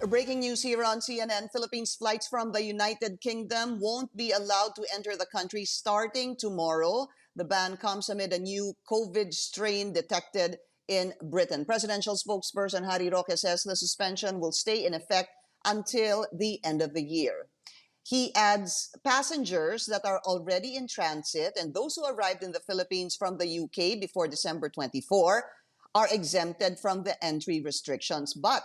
Breaking news here on CNN. Philippines flights from the United Kingdom won't be allowed to enter the country starting tomorrow. The ban comes amid a new COVID strain detected in Britain. Presidential spokesperson Harry Roque says the suspension will stay in effect until the end of the year. He adds passengers that are already in transit and those who arrived in the Philippines from the UK before December 24 are exempted from the entry restrictions, but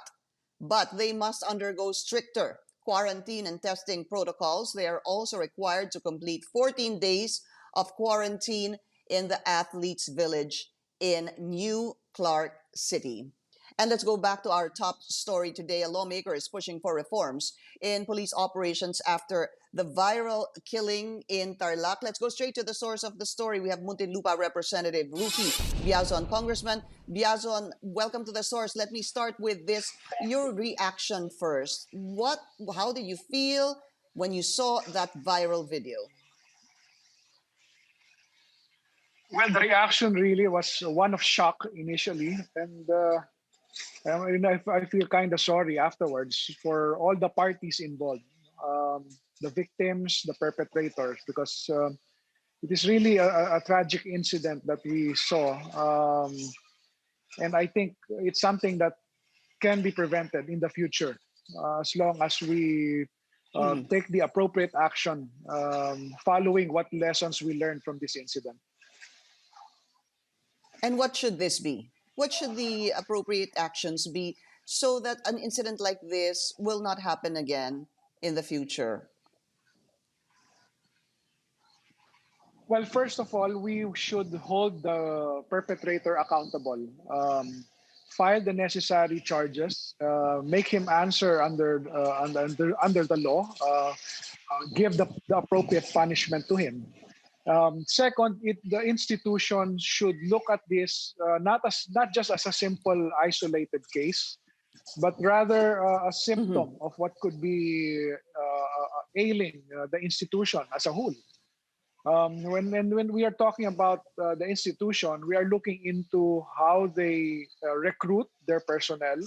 they must undergo stricter quarantine and testing protocols. They are also required to complete 14 days of quarantine in the Athletes Village in New Clark City. And let's go back to our top story today. A lawmaker is pushing for reforms in police operations after the viral killing in Tarlac. Let's go straight to the source of the story. We have Muntinlupa Representative Ruffy Biazon. Congressman Biazon, welcome to the source. Let me start with this. Your reaction first. How did you feel when you saw that viral video? Well, the reaction really was one of shock initially, and I feel kind of sorry afterwards for all the parties involved, the victims, the perpetrators, because it is really a tragic incident that we saw. And I think it's something that can be prevented in the future as long as we take the appropriate action following what lessons we learned from this incident. And what should this be? What should the appropriate actions be so that an incident like this will not happen again in the future? Well, first of all, we should hold the perpetrator accountable, file the necessary charges, make him answer under the law, give the appropriate punishment to him. Second, the institution should look at this not just as a simple isolated case, but rather a symptom of what could be ailing the institution as a whole. When we are talking about the institution, we are looking into how they recruit their personnel,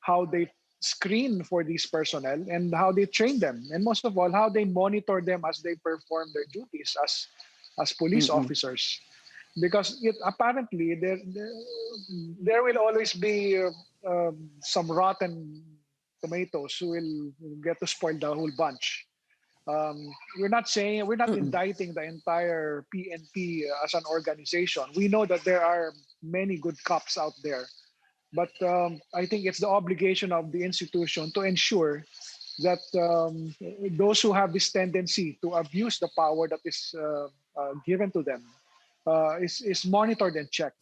how they screen for these personnel, and how they train them, and most of all, how they monitor them as they perform their duties as police officers. Because apparently there will always be some rotten tomatoes who will get to spoil the whole bunch. We're not indicting the entire PNP as an organization. We know that there are many good cops out there, but I think it's the obligation of the institution to ensure that those who have this tendency to abuse the power that is given to them is monitored and checked.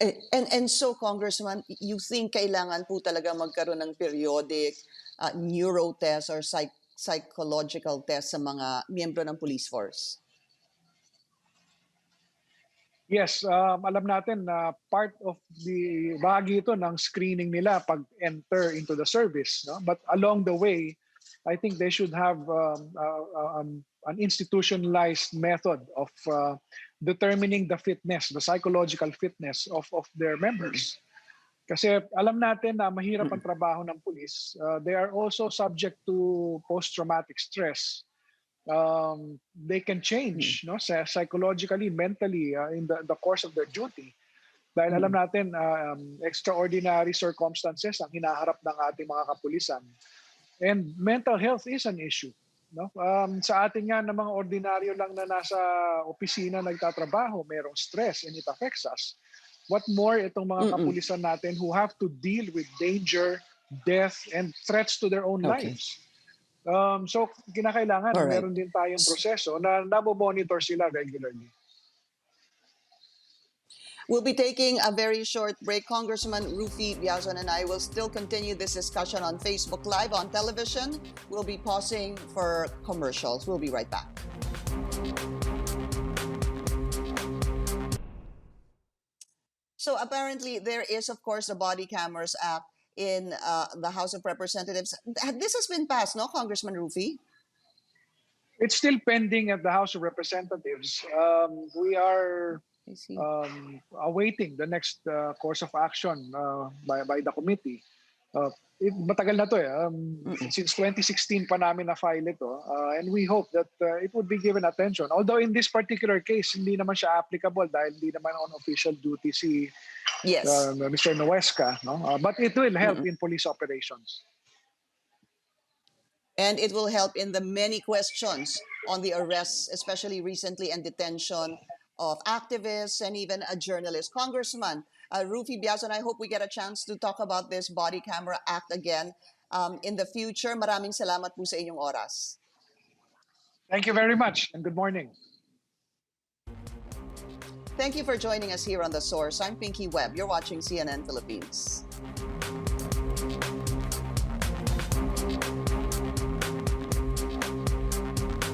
And so, Congressman, you think kailangan po talaga magkaroon ng periodic neuro test or psychological test sa mga miyembro ng police force? Yes, alam natin na part of the bahagi ito ng screening nila pag enter into the service, no? But along the way, I think they should have an institutionalized method of determining the fitness, the psychological fitness of their members. Kasi alam natin na mahirap ang trabaho ng police. They are also subject to post-traumatic stress. They can change, no, psychologically, mentally in the course of their duty. Dahil alam natin, extraordinary circumstances ang hinaharap ng ating mga kapulisan. And mental health is an issue. No? Sa atin nga na mga ordinaryo lang na nasa opisina nagtatrabaho, merong stress and it affects us. What more itong mga kapulisan natin who have to deal with danger, death, and threats to their own lives. So kinakailangan meron din tayong proseso na nabo-monitor sila regularly. We'll be taking a very short break. Congressman Ruffy Biazon and I will still continue this discussion on Facebook Live, on television. We'll be pausing for commercials. We'll be right back. So apparently there is, of course, the Body Cameras Act in the House of Representatives. This has been passed, no, Congressman Ruffy? It's still pending at the House of Representatives. We are awaiting the next course of action by the committee. Matagal na to eh. Since 2016 pa namin na-file ito. And we hope that it would be given attention. Although in this particular case, hindi naman siya applicable dahil hindi naman on official duty si Yes. Mr. Noesca. No? But it will help in police operations. And it will help in the many questions on the arrests, especially recently, and detention of activists and even a journalist. Congressman Ruffy Biazon, I hope we get a chance to talk about this Body Camera Act again in the future. Maraming salamat po sa inyong oras. Thank you very much and good morning. Thank you for joining us here on The Source. I'm Pinky Webb. You're watching CNN Philippines.